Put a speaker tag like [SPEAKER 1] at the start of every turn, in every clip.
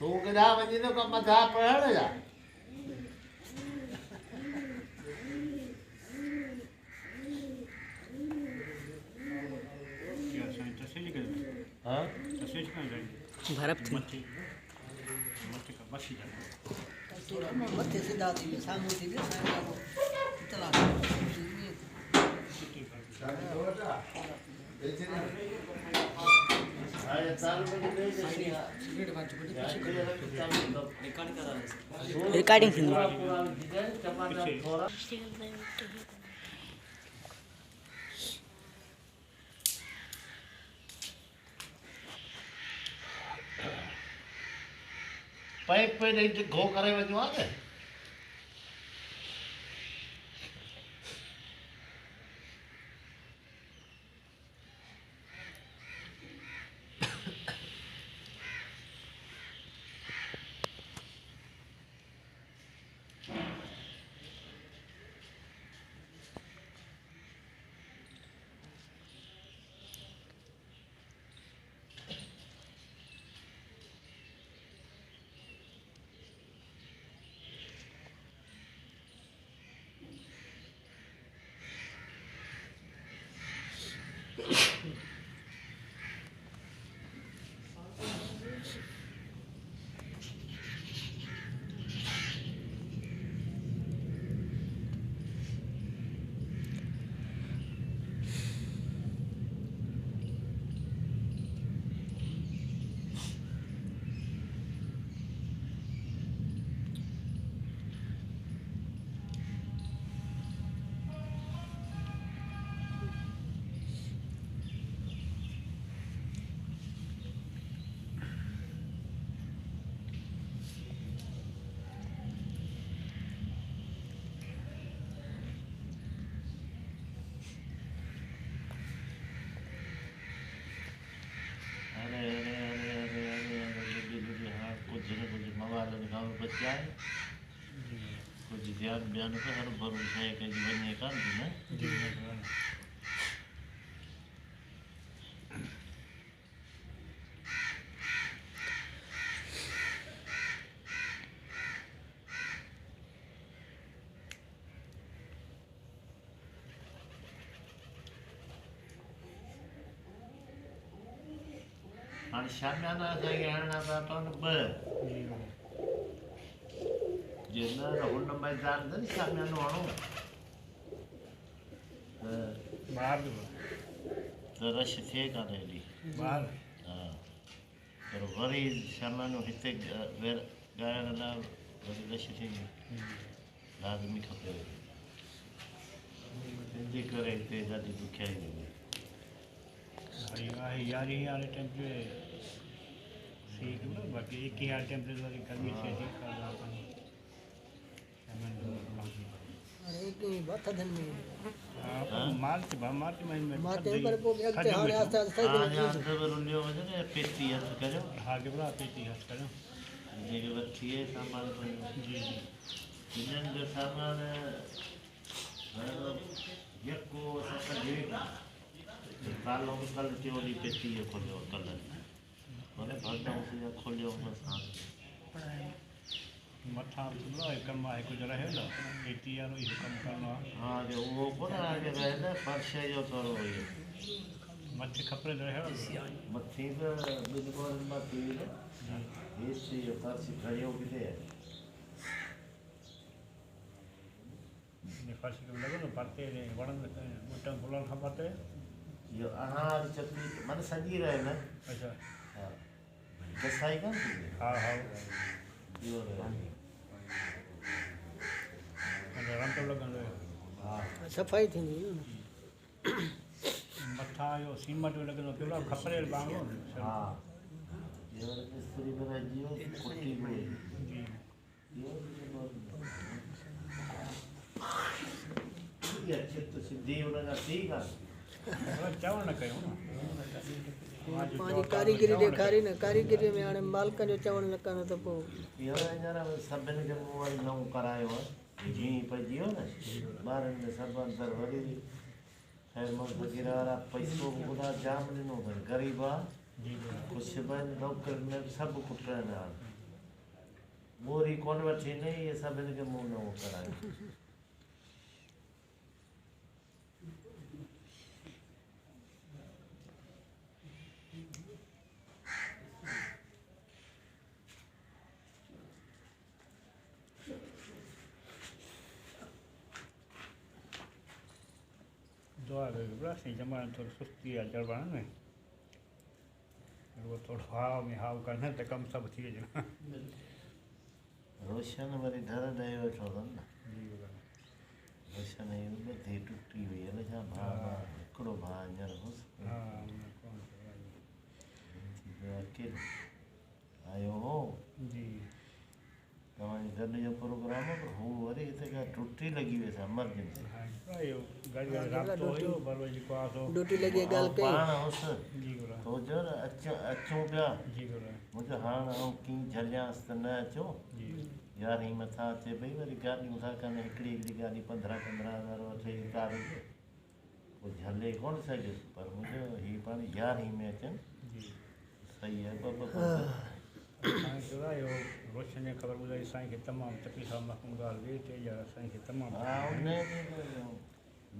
[SPEAKER 1] तूं केॾा वञी थो कमु मथां पढ़ण जा हाँ
[SPEAKER 2] भरप थी
[SPEAKER 3] मथे सीधा थी वियो साम्हूं थी वियो चला
[SPEAKER 2] रिकॉर्डिंग थी
[SPEAKER 1] पाइप पे नहीं घो करे वञो आहे न बचा है कुछ ध्यान बयान पे हर भरोसा है कि जीवन ये काम थी ना हाणे शामियाना असांखे हणणा था पवनि ॿ जे न हुन मैदान ते शामियानो हणो त रश थिए कान हेॾी हा पर वरी शामियानो हिते ॻाइण लाइ वरी रश थिए लाज़मी खपे तंहिंजे करे हिते ॾाढी ॾुखियाई थी
[SPEAKER 4] यारी वाले टेम्परेचर ठीक है बाकी एक ही टेम्परेचर वाली गर्मी से ठीक कर रहा था
[SPEAKER 3] एक ही बात धन में
[SPEAKER 4] मार्च महीने में
[SPEAKER 3] मार्च पर को अगते हाने आस्ते आस्ते
[SPEAKER 1] हाणे हाथ रुलियो वञे न पेती हथ करियो
[SPEAKER 4] हा केतिरा पेटी हथ करियो
[SPEAKER 1] जेके वरी थिए सामान
[SPEAKER 4] जी
[SPEAKER 1] हिननि जो सामान यको असां कढे कालो कल जो ॾींहुं पेती खोलियो कल भले भरदाऊं खोलियो असां
[SPEAKER 4] मथां कमु आहे कुझु रहे न पेटी वारो इहो कमु करिणो आहे
[SPEAKER 1] हा जो उहो कोन आहे रहे न फर्श जो थोरो इहो
[SPEAKER 4] मथे खपरे रहे
[SPEAKER 1] मथे त ॿिनि कोरनि मां थी न हेठि इहो फर्श खड़ियो किथे आहे
[SPEAKER 4] फर्श खे लॻो न परते वणनि ॿूटनि फुलनि खां परते
[SPEAKER 1] इहो अनार चटनी माना सॼी रहे न
[SPEAKER 4] अच्छा
[SPEAKER 1] हा कसाई कान थींदी
[SPEAKER 4] हा हा
[SPEAKER 1] इहो रहे
[SPEAKER 4] रंग लॻंदो
[SPEAKER 1] हा
[SPEAKER 3] सफ़ाई थींदी न
[SPEAKER 4] मथां इहो सीमेंट लॻंदो कहिड़ो खपरे बांगो
[SPEAKER 1] हा इहो मिस्त्री में रहिजी वियो कुटी में इहा छित सिधी हुन खां थी कान
[SPEAKER 4] चवण न कयूं न
[SPEAKER 3] पंहिंजी कारीगरी ॾेखारी न कारीगरी में हाणे मालिक जो चवणु न कनि त पोइ
[SPEAKER 1] इहो हींअर सभिनि खे मूं वरी नओं करायो आहे जीअं पइजी वियो न ॿारनि में सभु अंदरि वरी ख़ैर फ़क़ीर वारा पैसो बि ॿुधा जाम ॾिनो अथनि ग़रीब आहे कुझु बि नौकरियुनि में बि सभु पुट आहिनि हाणे बोरी कौन वठी नहीं ये सब इनके मुंह में वो कराए
[SPEAKER 4] दुआ कयो बड़ा सही जमाने थोड़ी सुस्ती आहे चढ़ण में वो थोड़ो हाव में हाव कनि त कमु सभु थी वञे
[SPEAKER 1] रोशन वरी घर ॾेई वेठो अथनि न
[SPEAKER 4] जी बराबरि
[SPEAKER 1] रोशन जी ॿधी टुटी वई आहे न छा भाउ हिकिड़ो भाउ हींअर हुउसि
[SPEAKER 4] हा कोन
[SPEAKER 1] थी पियो अकेलो आयो हो
[SPEAKER 4] जी
[SPEAKER 1] तव्हांजे गॾु जो प्रोग्राम हो पर हू वरी हिते खां टुटी लॻी वियसि एमरजेंसी
[SPEAKER 4] हा इहो घड़ी घड़ी राब्तो हुयो बराबरि जेको आहे सो
[SPEAKER 3] ड्यूटी लॻी ॻाल्हि कई
[SPEAKER 1] पाण हुउसि
[SPEAKER 4] जी बराबरि
[SPEAKER 1] सोचो न अचूं पिया
[SPEAKER 4] जी बराबरि
[SPEAKER 1] मुंहिंजो हाणे आउं कीअं झलियांसि त न अचो
[SPEAKER 4] जी
[SPEAKER 1] यार ही मथां अचे पई वरी गाॾियूं था कनि हिकिड़ी हिकिड़ी गाॾी 15-15 हज़ार वठे कार जो पोइ झले कोन सघियुसि पर मुंहिंजो हीअ पाण 11 में अचनि
[SPEAKER 4] जी
[SPEAKER 1] सही आहे ॿ
[SPEAKER 4] साईं चयो आहे इहो रोशन जी ख़बर ॿुधाई साईं खे तमामु तकलीफ़ मां ॻाल्हि ॿिए टे ॼणा साईं खे तमामु
[SPEAKER 1] हा उन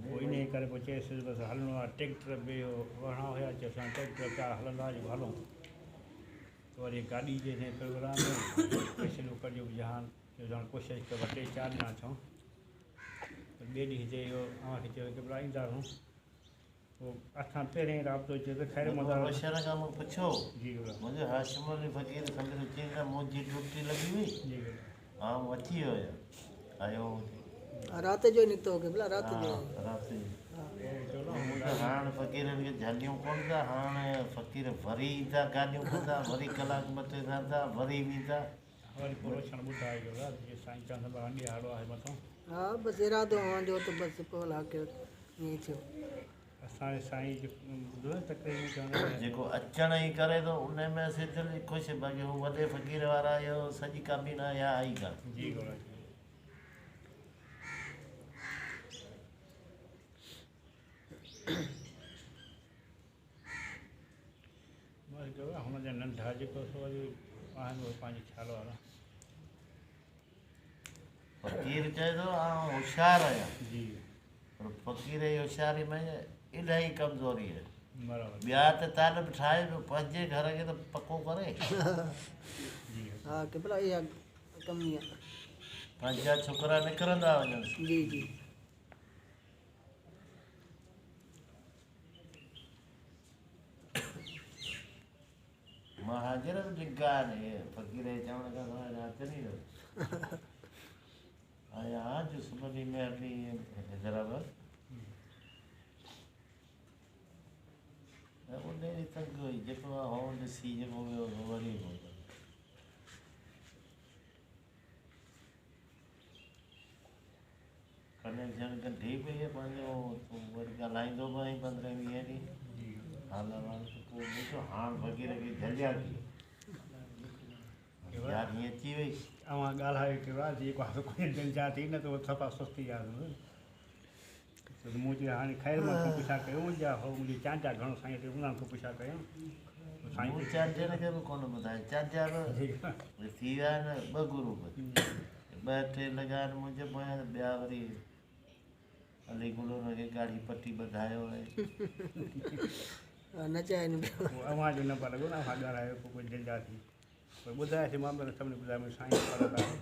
[SPEAKER 4] पोइ इन करे पोइ चयसि बसि हलिणो आहे ट्रैक्टर बि वणा हुया चयोसि हाणे ट्रैक्टर पिया हलंदा जेको हलूं त वरी गाॾी जे हिन प्रोग्राम में फैसिलो कढियो जहान चयोसि हाणे कोशिशि कयो 3-4 ॼणा थियूं ॿिए ॾींहुं चयो इहो अव्हांखे चयो की भला ईंदासीं पोइ असां पहिरें राब्तो चयो त ख़ैर मदार
[SPEAKER 1] रोशन खां मूं पुछियो
[SPEAKER 4] जी
[SPEAKER 1] मुंहिंजो हाशिम अली फ़क़ीर सम्झो चई त मुंहिंजी ड्यूटी लॻी हुई
[SPEAKER 4] जी
[SPEAKER 1] हा मूं अची वियो आहियां आयो
[SPEAKER 3] राति जो निकितो हो भला राति
[SPEAKER 1] हा
[SPEAKER 3] जो
[SPEAKER 1] राति
[SPEAKER 4] चयो
[SPEAKER 1] जो हाणे फ़क़ीरनि खे झलियूं कोन था हाणे फ़क़ीर वरी ईंदा गाॾियूं कंदा वरी कलाक 2-3 रहंदा वरी वेंदा
[SPEAKER 4] वरी पोइ रोशन ॿुधायो जीअं साईं चवंदा भाउ ॾियारो आहे मथां
[SPEAKER 3] हा बसि इरादो अवांजो त बसि पोइ हलाकियो ईअं थियो
[SPEAKER 4] असांजे साईं जो ॿुधो आहे तकरीबन चवंदा
[SPEAKER 1] जेको अचण ई करे थो उन में असीं दिलि ख़ुशि बाक़ी हू वॾे फ़क़ीर वारा इहो सॼी काबीना या आई कान
[SPEAKER 4] जी बराबरि बसि कयो आहे हुनजा नंढा जेको सो वरी आहिनि उहे पंहिंजे ख़्याल वारा
[SPEAKER 1] फ़क़ीर चए थो आउं होशियारु आहियां
[SPEAKER 4] जी
[SPEAKER 1] पर फ़क़ीर जी होशियारी में इलाही कमज़ोरी आहे
[SPEAKER 4] बराबरि
[SPEAKER 1] ॿिया त तालिब ठाहे पियो पंहिंजे घर खे त पको करे
[SPEAKER 4] जी
[SPEAKER 3] हा की भला इहा कमी आहे
[SPEAKER 1] पंहिंजा छोकिरा निकिरंदा वञनि
[SPEAKER 3] जी जी
[SPEAKER 1] मां हाज़िर बि डिघा आहिनि फ़क़ीर जे चवण खां सवाइ अचनि ई न आया आज सुबह महिरबानी हैदराबाद उन जी तंग हुई जेको आहे हो ॾिसी जेको वियो वरी कनेक्शन कढी पई आहे पंहिंजो तूं वरी ॻाल्हाईंदो बि आहीं 15-20 ॾींहं हाल अहिवाल त पोइ ॾिसो हाणे फ़क़ीर खे झलिया थी यार हीअं अची वई
[SPEAKER 4] अवां ॻाल्हायो कयो आहे जेको आहे कोई दिलि जा थी न त उहो सफ़ा सुस्ती आहे मूं चयो हाणे ख़ैर मां को पुछा कयूं या हो मुंहिंजी चाचा घणो साईं ते उन्हनि खां पुछा कयूं साईं
[SPEAKER 1] मूं चांचनि खे बि कोन ॿुधायो चाचा बि थी विया आहिनि 2 ग्रुप 2-3 लॻा आहिनि मुंहिंजे पोयां त ॿिया वरी अली गुल हुनखे ॻाढ़ी पटी ॿधायो आहे
[SPEAKER 3] न चाहिनि पियो
[SPEAKER 4] अव्हां जो न पिया लॻो न अव्हां ॻाल्हायो पोइ कोई दिलि जा थी पर ॿुधायोसीं मां बि सभिनी ॿुधायो मुंहिंजो साईं पढ़ंदा आहे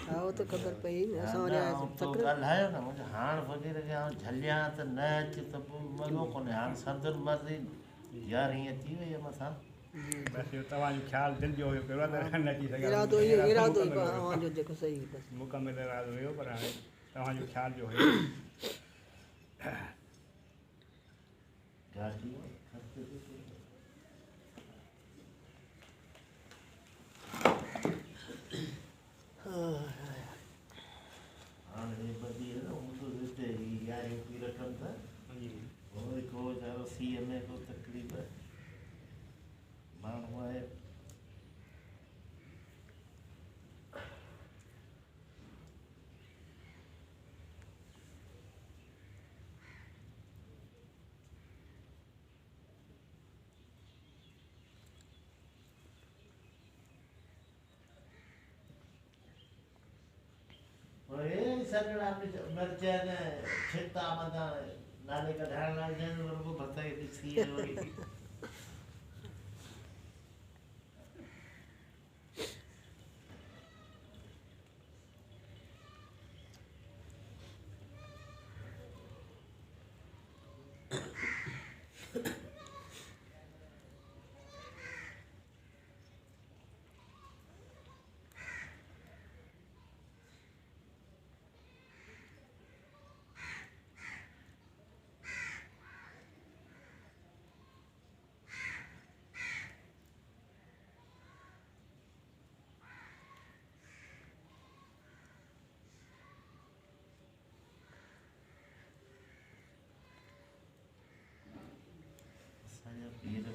[SPEAKER 3] हा उहो त ख़बर पई न असां
[SPEAKER 1] तो ॻाल्हायो न मुंहिंजो हाणे फ़क़ीर खे आउं झलियां त न अचे त पोइ मज़ो कोन्हे हाणे संदुर मर्ज़ी यार हीअं थी वई आहे मथां
[SPEAKER 4] बसि इहो तव्हांजो ख़्यालु दिलि जो हुयो कहिड़ो आहे न अची
[SPEAKER 3] इरादो इहो इरादो ई
[SPEAKER 4] सघियो
[SPEAKER 3] अवांजो जेको सही बसि
[SPEAKER 4] मुकमिल इरादो हुयो पर हाणे तव्हांजो ख़्यालु जो हुयो
[SPEAKER 1] गाॾी हाणे हे ॿधी आहे न हूंदो हिते यारियूं पी रखनि था वरी को वीचारो सीअ में को तकलीफ़ माण्हू आहे सॻड़ा मिर्च न छिता मथां नाले कढाइण लाइ ॾियनि वरी भत खे ॾिसी वरी असांजा पीर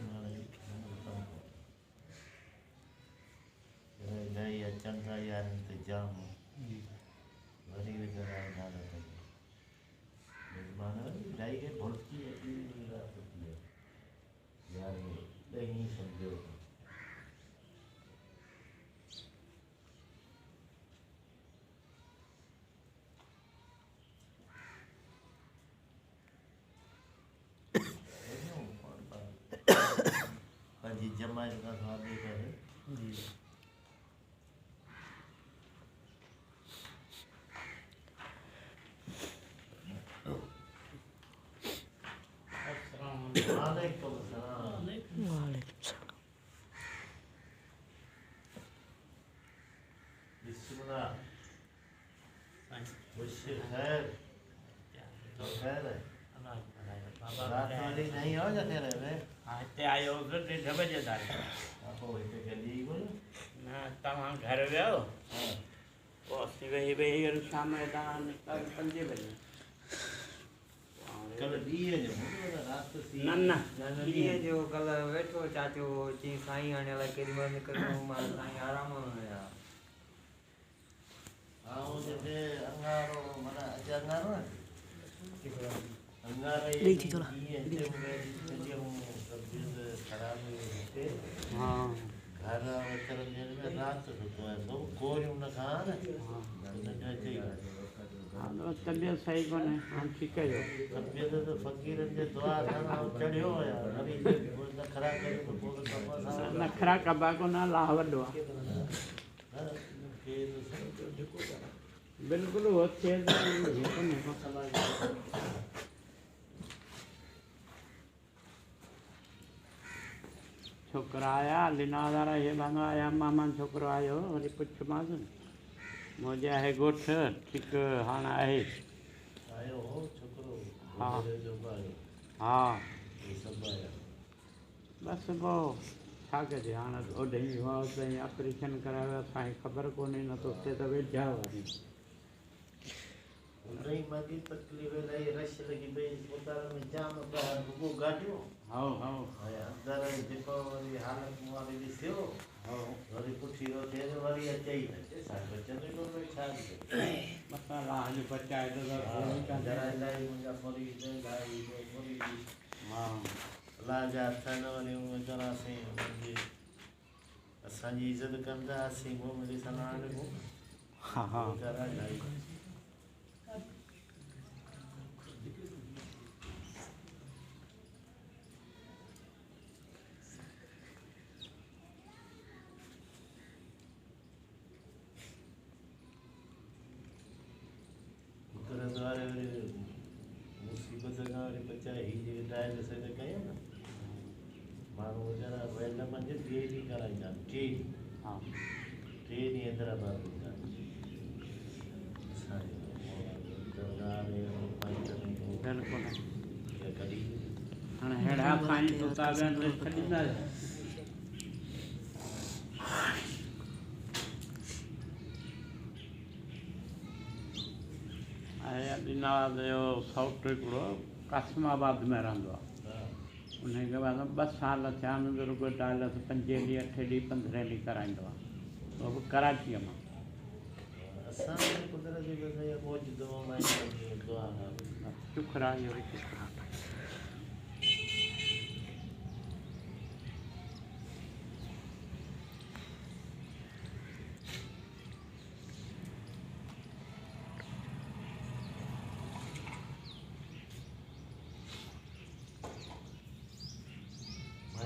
[SPEAKER 1] इलाही अचनि था यार इंतजाम वरी वेचारा नाला मिज़मान इलाही खे भुलिजी अची सुठी आहे यार ॾही सम्झो पंहिंजी जमायत खां स्वादे करे वालेकुम सलाम बिस्मिल्लाह खुश खैर तो खैर है रात वाली नहीं हो जाते रहे वे
[SPEAKER 4] हा हिते आयो हुउसि 1:30 बजे ताईं
[SPEAKER 1] आपको हिते गली बोलो
[SPEAKER 4] न तव्हां घर वियो पोइ असीं वेही वरी शाम जो तव्हां निकिता 5 बजे
[SPEAKER 1] कल ॾींहं जो रात थी
[SPEAKER 4] न
[SPEAKER 3] ॾींहं जो कल्ह वेठो चाचो चई साईं हाणे अलाए केॾी महिल निकिरंदो मां साईं आराम में हुया
[SPEAKER 1] आऊं जॾहिं अंगारो माना अॼु अंगारो आहे अंगारे
[SPEAKER 2] ॾेई थी थोरा।
[SPEAKER 1] ॾींहं हिते तबियत ख़राब हुई हिते
[SPEAKER 4] हा
[SPEAKER 1] घर अचण में राति सुठो आहे सो गोरियूं न खां न हुनजो हिते
[SPEAKER 4] हा तबियत सही कोन्हे हाणे ठीकु आहे
[SPEAKER 1] तबियत त फ़क़ीरनि जे दुआ सां चढ़ियो हुया वरी नखरा करे त पोइ कम सां
[SPEAKER 4] नखरा कबा कोन लाह वॾो आहे बिल्कुलु उहो थिए छोकिरा आया लिना वारा इहे भाङा आया मामा छोकिरो आयो वरी पुछियोमांसि मुंहिंजे आहे ॻोठ ठीकु हाणे आहे
[SPEAKER 1] आयो हो छोकिरो
[SPEAKER 4] हा।
[SPEAKER 1] जो बि आयो
[SPEAKER 4] हा
[SPEAKER 1] हे सभु आया
[SPEAKER 4] बसि पोइ छा कजे हाणे ओॾे हुआ ताईं ऑपरेशन करायो असांखे ख़बर कोन्हे न त उते त वेझा हुआसीं
[SPEAKER 1] उनई मांजी तकलीफ़ इलाही रश लॻी पई अस्पताल में जाम पिया रुॻो गाॾियूं
[SPEAKER 4] हाओ हाओ
[SPEAKER 1] ऐं अंदरि जेको वरी हालत वारी ॾिसियो वरी पुठी थो थिए त वरी अचे ई न असां बचंदो ई कोन भई छा कजे
[SPEAKER 4] मसां लाह जो पचाए
[SPEAKER 1] जरा इलाही मुंहिंजा मरीज़ इलाही मरीज़
[SPEAKER 4] हा
[SPEAKER 1] अलाह जा हथ न वरी करासीं हुनजी असांजी इज़त कंदा हुआसीं घुम ॾिसंदा हाणे
[SPEAKER 4] हा हा
[SPEAKER 1] वीचारा इलाही कुदरत वारे वरी मुसीबत खां वरी बचाए हीअ जेके डायलिसिस ते कयूं न माण्हू वीचारा वेल मंझि 2 ॾींहं कराईंदा आहिनि 2
[SPEAKER 4] हा
[SPEAKER 1] 3 ॾींहं हैदराबाद वेंदा असांजे दरगाह में
[SPEAKER 4] बिल्कुलु
[SPEAKER 1] कॾहिं
[SPEAKER 4] हाणे हेड़ा साईं तोता वेंदो छॾींदा ऐं अॾीनाबाद जो सौटु हिकिड़ो कासिमाबाद में रहंदो आहे उनखे बाद 2 साल थिया आहिनि रुॻो डायलिसिस 5 ॾींहं 8 ॾींहं 15 ॾींहं कराईंदो आहे उहो बि कराचीअ मां
[SPEAKER 1] असांजे कुदरत जी बसि इहा मौज दुआ
[SPEAKER 4] शुक्र आहे इहो बि शुक्र आहे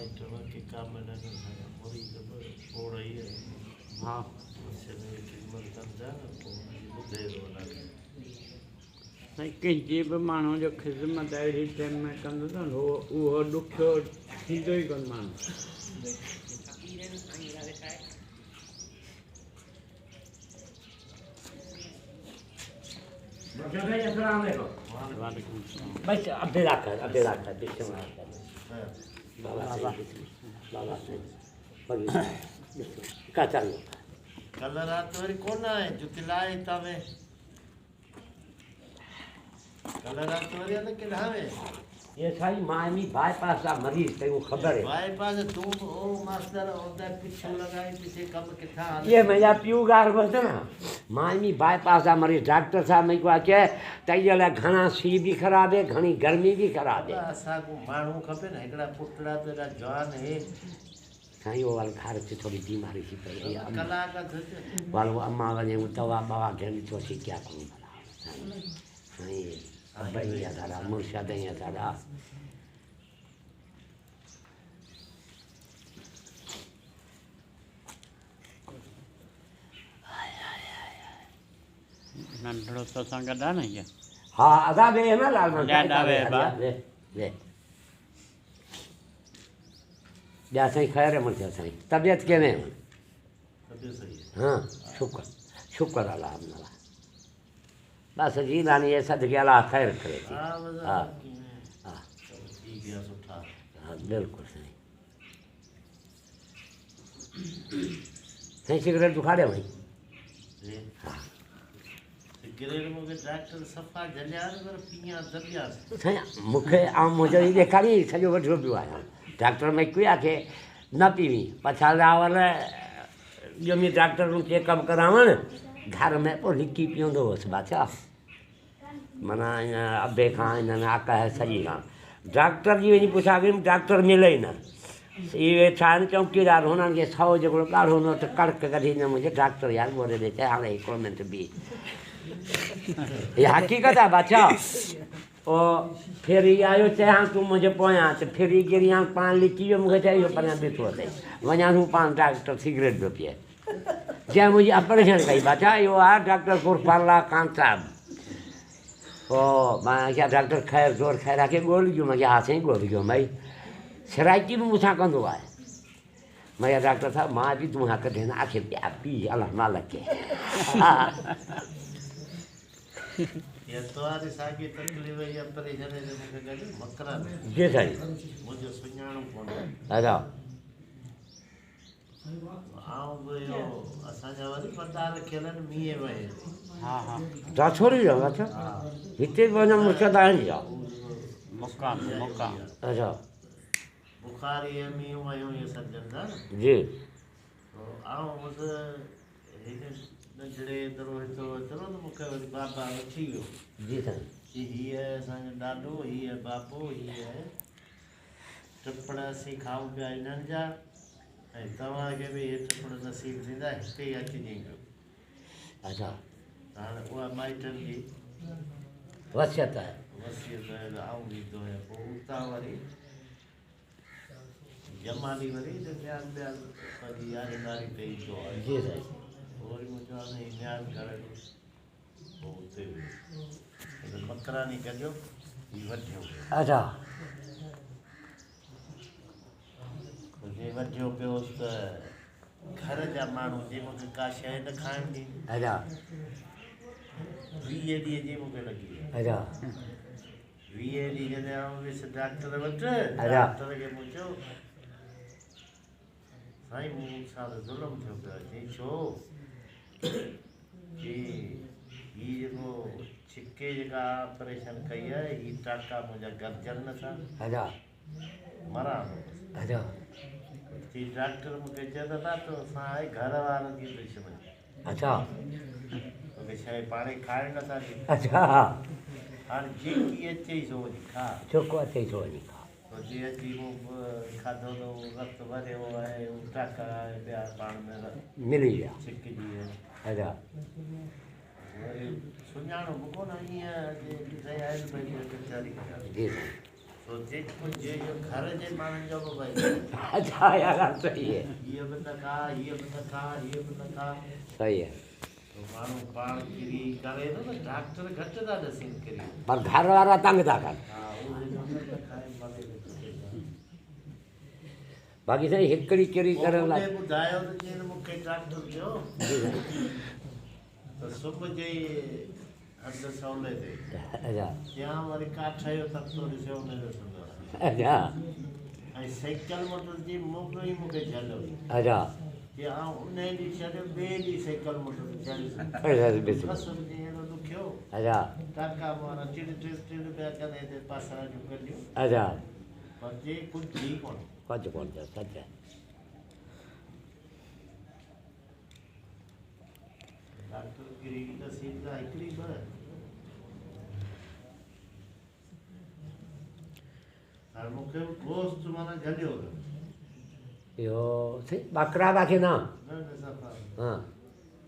[SPEAKER 1] माइट के काम न पूरी हो रही है
[SPEAKER 5] हाँ
[SPEAKER 1] ख़िदमत कंदा पोइ हुनजी ॿुधे थो वञा
[SPEAKER 5] साईं कंहिंजी बि माण्हू जो ख़िदमत अहिड़ी टाइम में कंदो न उहो ॾुखियो थींदो ई कोन माण्हू बस अधे लाख बाबा का चालू
[SPEAKER 1] कल्ह राति वरी कोन आहे जुतिलाए तवे कल्ह राति वरी हल किॾां
[SPEAKER 5] ये साईं मामी बाईपास जा मरीज़ ते वो ख़बर है
[SPEAKER 1] बाईपास तू ओ मास्टर ओदा पिछू लगाई पीछे कम किथा
[SPEAKER 5] ये मेरा पियू गार बसते ना मामी बाईपास जा मरीज़ डॉक्टर साहब मैं को आके तई ला घना सी भी खराब है घनी गर्मी भी खराब है
[SPEAKER 1] असा को माण्हू खपे न हिकड़ा पुटड़ा तेरा जवान है
[SPEAKER 5] साईं वो वाल घर से थोड़ी बीमारी थी पई है
[SPEAKER 1] कलाक थो
[SPEAKER 5] वाल वो अम्मा वने वो दवा बवा घेन तो सी क्या करूं भला साईं अबई या दादा मुर्शिद या दादा
[SPEAKER 2] नंढड़ो सत्संग गॾु आहे न इहा
[SPEAKER 5] हाँ अदा वे है ना लाल मन
[SPEAKER 2] ॾाढा वे बा।
[SPEAKER 5] वे या साईं खैर है मुझे साईं तबीयत केवें
[SPEAKER 1] तबे सही
[SPEAKER 5] हाँ शुक्र शुक्र अल्लाह अल्लाह बस जी लानी ये सद के अल्लाह खैर करे थी
[SPEAKER 1] हां बस
[SPEAKER 5] हाँ
[SPEAKER 1] हां ठीक है सुठा
[SPEAKER 5] हाँ बिल्कुल सही सही सिगरेट दुखाड़े भाई
[SPEAKER 1] जी
[SPEAKER 5] हाँ
[SPEAKER 1] सिगरेट मुके डॉक्टर सफा जलिया पर पिया दबिया
[SPEAKER 5] सही मूंखे ऐं मुंहिंजो ई ॾेखारी सॼो वठियो पियो आहियां डॉक्टर में किया खे न पीवी पछाड़ा वाला ॼमी डॉक्टर नु चेकअप करावण घर में पोइ लिकी पीअंदो हुअसि बादशाह माना अबे खां हिननि आका है सॼी खां डॉक्टर जी वञी पुछा कई डॉक्टर मिले ई न इहे छा आहिनि चौकीदार हुननि खे 100 जेको ॻाढ़ो नोट कड़क कढी न मुंहिंजे डॉक्टर यार ॻोल्हे ॾे चए हाणे हिकिड़ो मिंट बि इहा हक़ीक़त आहे बादशाह पोइ फेरी आयो चए हाणे तूं मुंहिंजे पोयां त फेरी गिरी हाणे पाण लिकी वियो मूंखे चए इहो परियां बीठो अथई वञा तूं पाण डॉक्टर सिगरेट पियो पीए जंहिं मुंहिंजी ऑपरेशन कई बादशाह इहो आहे डॉक्टर गुरफाला खान साहिबु पोइ मां क्या डॉक्टर खैर जोर खैर खे ॻोल्हियो मां हा साईं ॻोल्हियो भई सिराइकी बि मूंसां कंदो आहे मां डॉक्टर साहब मां बि तूं हक़ ॾियणु आख़िर ॿिया पी अलाह मालिक खे हा
[SPEAKER 1] ये तवारी सागी तकलीफ़ या परेशानी जे मुके गॾु मकरा
[SPEAKER 5] जी साईं
[SPEAKER 1] मुंहिंजो सुञाणो कोन
[SPEAKER 5] अच्छा
[SPEAKER 1] आऊं बि इहो असांजा वरी पता लिखियल आहिनि मींहं वहे
[SPEAKER 2] हा हा
[SPEAKER 5] तव्हां छोड़ी रहो अच्छा हिते बि वञा मुर्शिद आहिनि छा
[SPEAKER 2] मौका मौका
[SPEAKER 5] अच्छा
[SPEAKER 1] बुखारी है मींहं वहियूं इहे सभु चवंदा न
[SPEAKER 5] जी
[SPEAKER 1] आऊं बसि हिकु नंढड़े एतिरो त मूंखे वरी बाबा वठी वियो
[SPEAKER 5] जी साईं
[SPEAKER 1] की हीअ असांजो ॾाॾो हीअ बाबो हीअ टिपण असीं खाऊं पिया हिननि जा ऐं तव्हांखे बि इहे टिपण नसीब थींदा हिते ई अचिजे
[SPEAKER 5] अच्छा
[SPEAKER 1] हाणे उहा माइटनि जी
[SPEAKER 5] वसियत आहे
[SPEAKER 1] वसियत आऊं ॾींदो आहियां पोइ उतां वरी जमाली वरी ध्यानु ॿियानु पंहिंजी यारेदारी ते ईंदो आहे
[SPEAKER 5] जी साईं
[SPEAKER 1] वरी मुंहिंजो हाणे ध्यानु करे पोइ उते मकरानी कजो हीअ वठियो
[SPEAKER 5] अच्छा
[SPEAKER 1] जे वठियो पियोसि त घर जा माण्हू जे मूंखे का शइ न खाइण ॾिनी
[SPEAKER 5] अच्छा
[SPEAKER 1] 20 ॾींहं जी मूंखे लॻी
[SPEAKER 5] अच्छा
[SPEAKER 1] 20 ॾींहं जॾहिं आउं वियुसि डॉक्टर वटि डॉक्टर खे मूं चयो साईं मूं सां त ज़ुल्म थियो पियो आहे चई छो की हीअ जेको छिके जेका ऑपरेशन कई आहे हीअ टाका मुंहिंजा गॾिजनि नथा
[SPEAKER 5] अच्छा
[SPEAKER 1] मरां
[SPEAKER 5] अच्छा
[SPEAKER 1] थी डॉक्टर मूंखे चयो त तो असां आहे घर वारनि जी दुश्मनी
[SPEAKER 5] अच्छा
[SPEAKER 1] तोखे शइ पाणे खाइण नथा ॾियूं
[SPEAKER 5] अच्छा
[SPEAKER 1] हाणे जेकी अचे सो वञी खा
[SPEAKER 5] छोको अचे थो वञी खा
[SPEAKER 1] पोइ जीअं अची मूं खाधो त रक्त भरियो आहे टाका आहे ॿिया पाण में
[SPEAKER 5] मिली विया
[SPEAKER 1] छिकिजी आहे
[SPEAKER 5] अच्छा
[SPEAKER 1] वरी सुञाणो बि कोन ईअं शइ आहिनि भई वीचारी
[SPEAKER 5] जी साईं
[SPEAKER 1] तो जेको जे जो घर जे माण्हुनि जो बि भई
[SPEAKER 5] अच्छा यार सही है
[SPEAKER 1] हीअ बि न खा हीअ बि न खा हीअ बि न खा
[SPEAKER 5] सही है
[SPEAKER 1] तो माण्हू पाण किरी करे न डॉक्टर घटि था ॾसनि किरी
[SPEAKER 5] पर घर वारा तंग था कनि
[SPEAKER 1] हा उहे न खाए मरे
[SPEAKER 5] बाक़ी साईं हिकिड़ी किरी करण लाइ
[SPEAKER 1] ॿुधायो त चई मूंखे डॉक्टर चयो त सुबुह जे हंधि सवले ते
[SPEAKER 5] अच्छा
[SPEAKER 1] या वरी काठ जो तख़्तो ॾिसियो हुन ॾिसंदो
[SPEAKER 5] अच्छा
[SPEAKER 1] ऐं साइकिल मोटर जी मोकिलो ई मूंखे झल हुई
[SPEAKER 5] अच्छा
[SPEAKER 1] की आउं उन ॾींहुं छॾियो ॿिए ॾींहुं साइकिल मोटर झल
[SPEAKER 5] अच्छा बिल्कुलु
[SPEAKER 1] बसि अहिड़ो ॾुखियो
[SPEAKER 5] अच्छा
[SPEAKER 1] काका माना टिड़ पिया कनि हिते पासरा जूं कढियूं
[SPEAKER 5] अच्छा
[SPEAKER 1] पर जे कुझु थी कोन
[SPEAKER 5] कुझु कोन थियो सच है
[SPEAKER 1] डॉक्टर गिरी नसीब का हिकिड़ी ॿ हाणे मूंखे गोश्त माना झलियो
[SPEAKER 5] इहो सही ॿकरा बाक़ी न
[SPEAKER 1] न सफ़ा
[SPEAKER 5] हाँ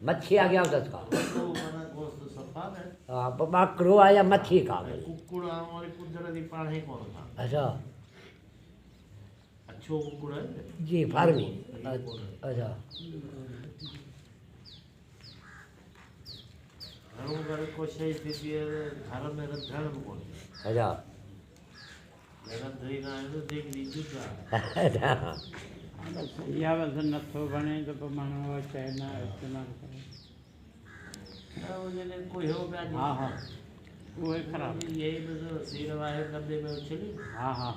[SPEAKER 5] मच्छी आ गया उधर का
[SPEAKER 1] वॾो माना गोश्त सफ़ा न
[SPEAKER 5] हाँ ॿकरो आहे या मच्छी का
[SPEAKER 1] ऐं कुकुड़ आहे वरी कुदरती पाण ई कोन खा
[SPEAKER 5] अच्छा
[SPEAKER 1] अछो कुकुड़ आहे न
[SPEAKER 5] जी फार्मी अच्छा
[SPEAKER 1] घणो करे कोशिशि थींदी आहे घर में रधण बि कोन
[SPEAKER 5] अच्छा
[SPEAKER 1] रधई न आहे त देगिड़ी जुदा
[SPEAKER 5] अच्छा
[SPEAKER 2] इहा बसि नथो बणे त पोइ माण्हू चए न इस्तेमालु करे
[SPEAKER 1] न हुजे कोई हो पिया
[SPEAKER 2] हा हा उहे ख़राबु
[SPEAKER 1] यही बसि सीर वाहे डॿे में उछली
[SPEAKER 2] हा हा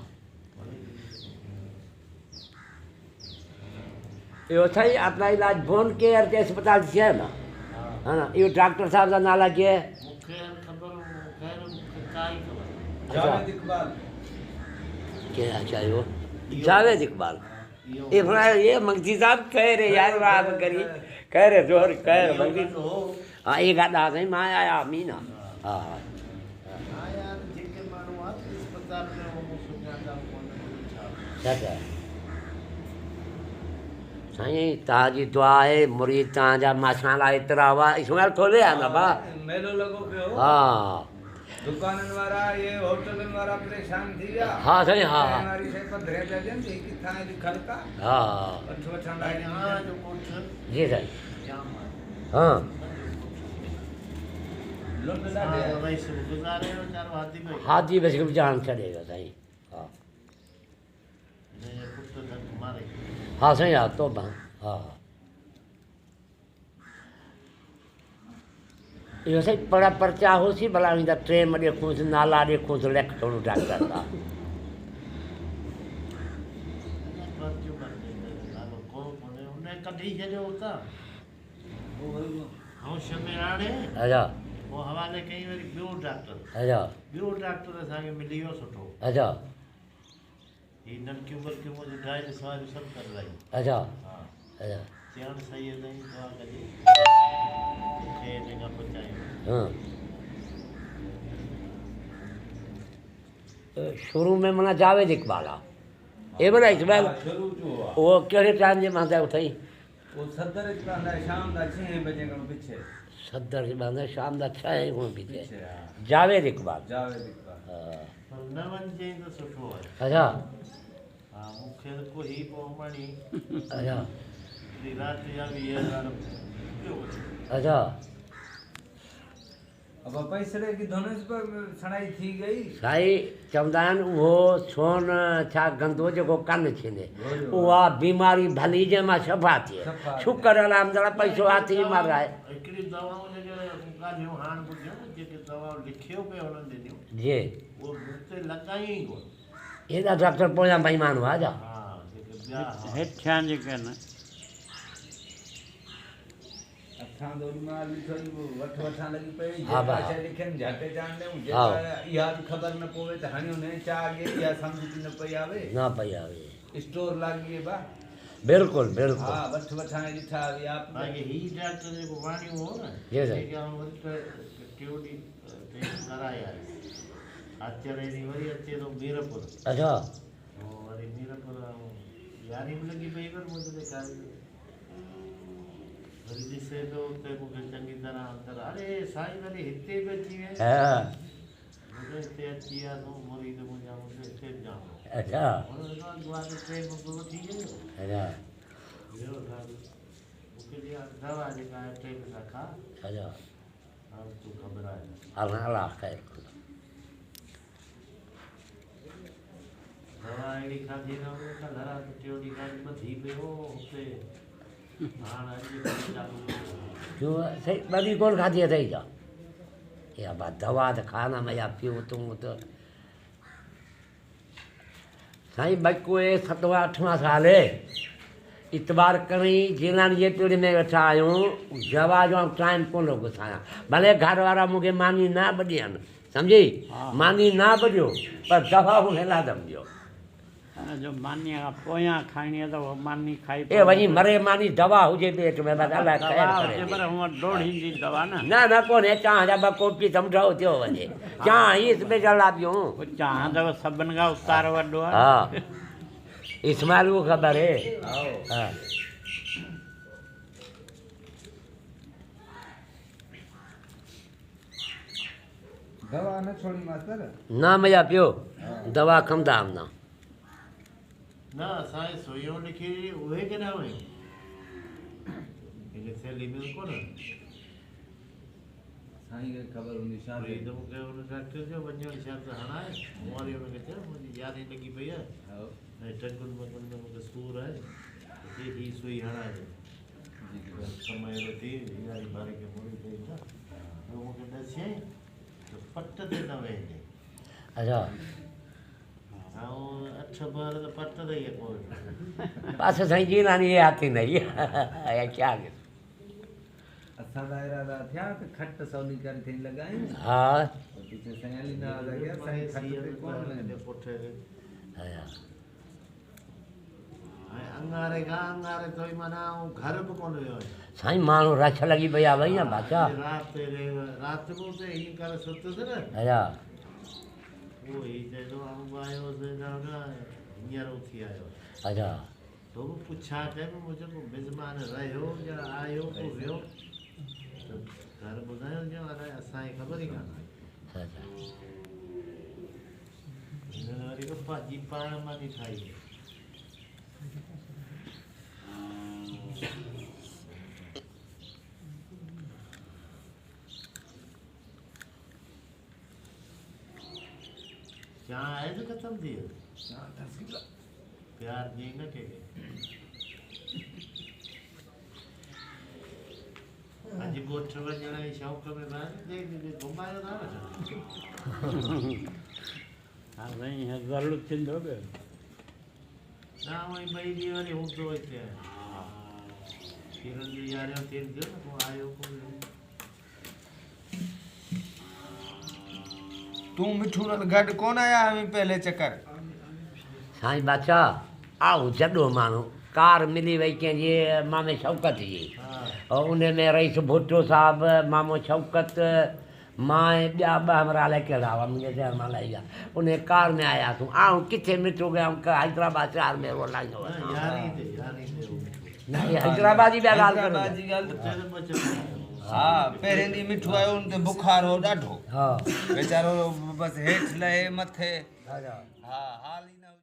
[SPEAKER 5] इहो साईं अपना इलाज बोन केयर के अस्पताल से है ना है ना इहो डॉक्टर साहब का नाला क्या है
[SPEAKER 1] मूंखे ख़बर ख़ैर मूंखे काई ख़बर
[SPEAKER 5] जावेद
[SPEAKER 1] इक़बाल
[SPEAKER 5] क्या अच्छा इहो जावेद इकबाल ये मंगती साहब कह रहे यार बात करी कह रहे जोर कह रहे मंगती हाँ ये गाता सही मां आया मीना हाँ
[SPEAKER 1] हाँ यार जेके माण्हू आहे अस्पताल में उहो सुञाता कोन छा
[SPEAKER 5] सच है साईं तव्हांजी दुआ आहे मुरीद तव्हांजा मसाला एतिरा हुआ इसमें खोले आहे न बा
[SPEAKER 6] मेलो लॻो पियो
[SPEAKER 5] हा
[SPEAKER 6] दुकाननि वारा ये होटलनि वारा परेशान थी विया
[SPEAKER 5] हा साईं हा
[SPEAKER 6] ऐं वारी शइ पधरे पिया ॾियनि थी किथां जी ख़लका
[SPEAKER 5] हा
[SPEAKER 6] वठ वठण लाइ
[SPEAKER 1] यहाँ जो कोठ
[SPEAKER 5] जी साईं
[SPEAKER 1] जाम आहे
[SPEAKER 5] हाँ
[SPEAKER 6] लुट
[SPEAKER 1] हाँ,
[SPEAKER 6] ॾाढे
[SPEAKER 1] भाई सब गुज़ारे वेचारो हाथी भाई
[SPEAKER 5] हाथी बस के जान छॾेगा साईं हा
[SPEAKER 1] ने पुट धक मारे
[SPEAKER 5] हाँ साईं हा तो हा इहो साईं पड़ा पर्चा होसीं भला ईंदा ट्रेन में ॾेखूंसि नाला ॾेखूंसि लेख थोरो डॉक्टर का
[SPEAKER 1] परचो कर दे नालो को कोने उन्हें कढी छॾियो हुतां ऐं शमेराणे
[SPEAKER 5] अच्छा
[SPEAKER 1] वो हवाले कई वरी ॿियो डॉक्टर
[SPEAKER 5] अच्छा
[SPEAKER 1] ॿियो डॉक्टर असांखे मिली वियो सुठो
[SPEAKER 5] अच्छा
[SPEAKER 1] ही नलकियूं बलकियूं मुंहिंजी ड्राइव सवारियूं सभु करे लाई
[SPEAKER 5] अच्छा
[SPEAKER 1] हा
[SPEAKER 5] अच्छा
[SPEAKER 1] चयण सही आहे साईं दुआ कजे मूंखे हिन खां पहुचायो
[SPEAKER 5] हाँ शुरू में माना जावेद इकबाल आहे ए बड़ा इकबाल
[SPEAKER 6] शुरू जो आहे
[SPEAKER 5] वो कहिड़े टाइम जे मां उथई
[SPEAKER 6] वो सदर इकबाल शाम दा 6 बजे खां पिछे
[SPEAKER 5] सदर जे मां शाम दा 6 खां पीछे
[SPEAKER 6] पिछे हा
[SPEAKER 5] जावेद इकबाल
[SPEAKER 6] जावेद इकबाल
[SPEAKER 5] हाँ
[SPEAKER 1] पर न वञिजे त सुठो आहे
[SPEAKER 5] अच्छा
[SPEAKER 1] हा मूंखे त कोई पोइ मणी
[SPEAKER 5] अच्छा
[SPEAKER 1] हिकिड़ी राति जा 20,000 ॿियो कुझु
[SPEAKER 5] अच्छा
[SPEAKER 6] अब पैसरे की धनुष पर सणाई थी गई
[SPEAKER 5] साईं चवंदा आहिनि उहो सोन छा गंदो जेको कनि छीने उहा बीमारी भली जंहिंमां सफ़ा थिए
[SPEAKER 6] सफ़ा थिए।
[SPEAKER 5] शुक्र अलहमदिल्ला पैसो हाथी मार आहे
[SPEAKER 1] हिकिड़ी दवाऊं जेके ॻाल्हियूं हाणे ॿुधियूं जेके दवाऊं लिखियो पियो हुननि ॾिनियूं
[SPEAKER 5] जी
[SPEAKER 1] उहो मूं ते लॻायूं ई कोन
[SPEAKER 5] हेॾा डॉक्टर पोयां बेईमान हुआ छा
[SPEAKER 1] हा जेके ॿिया हा
[SPEAKER 2] हेठियां जेके आहिनि
[SPEAKER 6] अठां दोरी मां लिखो वो वठ वठां लगी पई
[SPEAKER 5] हा बा।
[SPEAKER 6] जेका शइ लिखनि झट जान ॾियूं
[SPEAKER 5] हा।
[SPEAKER 6] जेका इहा बि ख़बर न पवे त हाणे हुन चा अॻे इहा सम्झ न पई आवे
[SPEAKER 5] न पई आहे
[SPEAKER 6] स्टोर लाॻी बा
[SPEAKER 5] बिल्कुलु बिल्कुलु
[SPEAKER 6] हा वठ वठां ॾिठा विया
[SPEAKER 1] बाक़ी ही डॉक्टर जेको वाणियूं हो न
[SPEAKER 5] जी साईं।
[SPEAKER 1] जेके आउं वरी टियों ॾींहुं टेस्ट कराए आयुसि आचार्य ॾींहुं वरी अचे थो मीरपुर
[SPEAKER 5] अच्छा
[SPEAKER 1] पोइ वरी मीरपुर यारी बि लॻी पई पर मुंहिंजे ॾेखारी वरी ॾिसे पियो उते मूंखे चङी तरह अंदरि अरे साईं वरी हिते बि अची विया
[SPEAKER 5] हा
[SPEAKER 1] मुंहिंजे हिते अची विया तूं मुरीद मुंहिंजा मुंहिंजे हिते
[SPEAKER 5] अच्छा
[SPEAKER 1] ट्रेन में वठी वियो
[SPEAKER 5] अच्छा
[SPEAKER 1] वियो मूंखे ॾिया दवा जेका आहे ट्रेन सां खा
[SPEAKER 5] अच्छा
[SPEAKER 1] हाणे तूं घबराए
[SPEAKER 5] अल्लाह अल्लाह ख़ैर
[SPEAKER 1] दवा अहिड़ी खाधी न हुई कल्ह राति टियों ॾींहुं खां ॿधी पियो हुते हाणे अॼु चालू
[SPEAKER 5] जो सही ॿधी कोन खाधी अथई छा या बा दवा त खाना में या पियो तूं त साईं बकोए 7वां 8वां साल इतबार करी जीलानी जे पीढ़ी में वेठा आहियूं दवा जो टाइम कोन लॻो साया भले घर वारा मूंखे मानी न ॿधियनि सम्झी मानी न ॿधियो पर दवा मूंखे लादम ॾियो
[SPEAKER 2] जो मानी खां पोयां खाइणी आहे त उहा मानी खाई
[SPEAKER 5] ए वञी मरे मानी दवा हुजे पेट में बसि अलाए ख़ैरु करे
[SPEAKER 2] पर हूअं ॾोड़ींदी दवा न
[SPEAKER 5] न न कोन्हे चांहि जा 2 कोपी सम्झो थियो वञे चांहि ही स्पेशल आहे ॿियूं
[SPEAKER 2] चांहि त सभिनि खां उतार वॾो आहे
[SPEAKER 5] हा इस्माइल को ख़बर है हाँ
[SPEAKER 6] दवा न छोड़ी मास्तर
[SPEAKER 5] ना मजा पियो दवा खमदा हम ना
[SPEAKER 1] न असांजे सुइयूं लिखी उहे केॾा हुयूं हिन थैली में कोन
[SPEAKER 6] साईं खे ख़बर हूंदी छा
[SPEAKER 1] वरी त मूंखे हुन डॉक्टर चयो वञो शर्त हणाए मूं वरी हुनखे चयो मुंहिंजी यादि लॻी पई आहे ऐं टंगुनि वॻुनि में मूंखे सूरु आहे ही सुई हणाइजे समय अहिड़ो थी यारी बारी खे मुड़ी पई न मूंखे ॾसियईं त पट ते न वेहिजे
[SPEAKER 5] अच्छा
[SPEAKER 1] ऐं 8 ॿार त पट ते ई कोन
[SPEAKER 5] बस साईं जी नानी ये आती नहीं या क्या
[SPEAKER 6] असां जा इरादा थिया त खट सवली करे थी लॻायूं
[SPEAKER 5] हाँ
[SPEAKER 6] पीछे साईं हली न लॻिया साईं खट ते कोन लॻंदो
[SPEAKER 1] पुठे ते
[SPEAKER 5] अच्छा
[SPEAKER 1] ऐं अंगारे खां अंगारे ताईं माना घर बि कोन वियो
[SPEAKER 5] साईं माण्हू रछ लॻी पई आहे भई बादशाह
[SPEAKER 1] राति में उते हीअं करे सुतुसि न
[SPEAKER 5] अच्छा
[SPEAKER 1] उहो ही चए थो अंब आयोसि हींअर उथी आयो
[SPEAKER 5] अच्छा
[SPEAKER 1] तो बि पुछा कयो मुंहिंजो को मिज़मान रहियो या आयो को वियो त घर ॿुधायो ॼण अलाए असांखे ख़बर ई कान आहे
[SPEAKER 5] अच्छा
[SPEAKER 1] हिन वरी को भाॼी पाण मां थी ठाही चांहि आहे त ख़तमु थी वियो प्यार जी न के अॼु ॻोठ वञण जे शौक़ में घुमायो था न
[SPEAKER 2] हा साईं हीअं ज़रूरु थींदो पियो
[SPEAKER 1] न उहो ॿई ॾींहं वरी हूंदो हिते खीरनि जो यारियों तेल थियो न पोइ आयो पोइ
[SPEAKER 6] तूं मिठू नाल गॾु कोन आया हुई पहले चक्कर
[SPEAKER 5] साईं बादशाह आओ जॾो माण्हू कार मिली वई कंहिंजी मामे शौकत जी और उन में रईस भुट्टो साहब मामो शौकत मां ऐं ॿिया 2 हमरा अलाए कहिड़ा हुआ मुंहिंजे ध्यान मां लही विया उन कार में आयासीं आऊं किथे मिठो कयूं हैदराबाद शहर में रोलाईंदो
[SPEAKER 1] यारी ते
[SPEAKER 5] न हैदराबाद जी ॿिया ॻाल्हि
[SPEAKER 6] हैदराबाद
[SPEAKER 5] करो
[SPEAKER 6] जी ॻाल्हि हा पहिरें ॾींहुं मिठू आयो हुन ते बुखार हो ॾाढो
[SPEAKER 5] हा
[SPEAKER 6] वीचारो बसि हेठि लहे मथे
[SPEAKER 5] अच्छा
[SPEAKER 6] हा हाल ई न